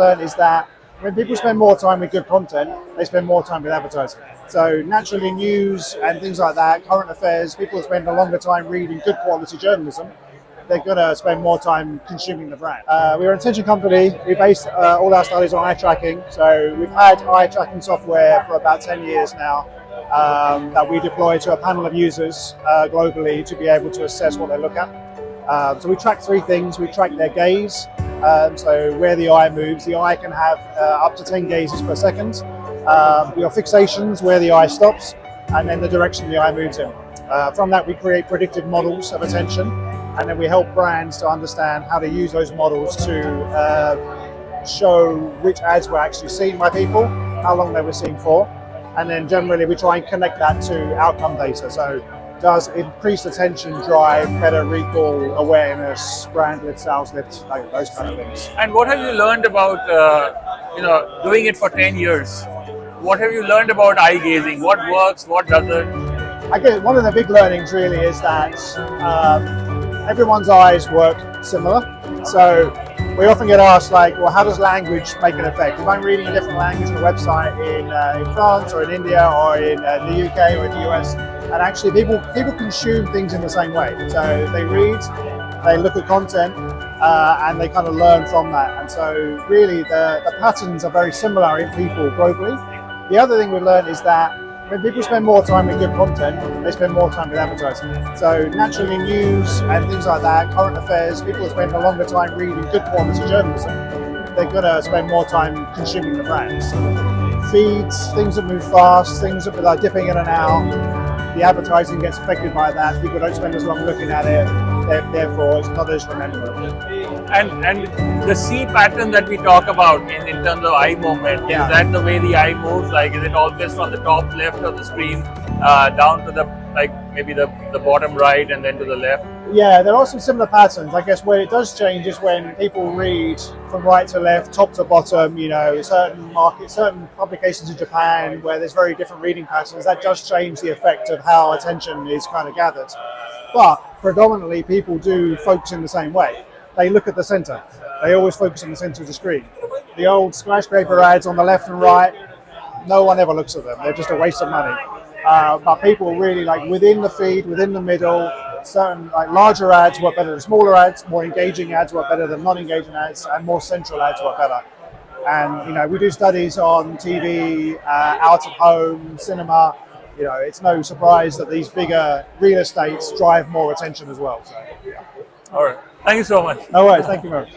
Learned is that when people spend more time with good content, they spend more time with advertising. So naturally, news and things like that, current affairs, people spend a longer time reading good quality journalism. They're going to spend more time consuming the brand. We're an attention company. We base all our studies on eye tracking. So we've had eye tracking software for about 10 years now that we deploy to a panel of users globally to be able to assess what they look at. So we track three things. We track their gaze, so where the eye moves. The eye can have up to 10 gazes per second. Your fixations, where the eye stops, and then the direction the eye moves in. From that, we create predictive models of attention, and then we help brands to understand how to use those models to show which ads were actually seen by people, how long they were seen for, and then generally we try and connect that to outcome data. So does increased attention drive better recall, awareness, brand lift, sales lift, like those kind of things. And what have you learned about doing it for 10 years? What have you learned about eye gazing? What works, what doesn't? I guess one of the big learnings really is that everyone's eyes work similar. So we often get asked, like, well, how does language make an effect? If I'm reading a different language on a website in France or in India or in the UK or in the US, and actually people consume things in the same way. So they read, they look at content, and they kind of learn from that. And so really the patterns are very similar in people globally. The other thing we learned is that when people spend more time with good content, they spend more time with advertising. So naturally, news and things like that, current affairs, people spend a longer time reading good quality journalism. They're going to spend more time consuming the brands. Feeds, things that move fast, things that are dipping in and out, the advertising gets affected by that. People don't spend as long looking at it. Therefore, it's not as rememberable. And the C pattern that we talk about in terms of eye movement, is that the way the eye moves? Like, is it always from the top left of the screen down to the, like, maybe the bottom right and then to the left? Yeah, there are some similar patterns. I guess where it does change is when people read from right to left, top to bottom. You know, certain markets, certain publications in Japan where there's very different reading patterns, that does change the effect of how attention is kind of gathered. But predominantly, people do focus in the same way. They look at the center. They always focus on the center of the screen. The old skyscraper ads on the left and right, no one ever looks at them. They're just a waste of money. But people really, like, within the feed, within the middle, certain, like, larger ads work better than smaller ads, more engaging ads work better than non-engaging ads, and more central ads work better. And, you know, we do studies on TV, out of home, cinema. You know, it's no surprise that these bigger real estates drive more attention as well. So, yeah. All right. Thank you so much. No worries. Thank you very much.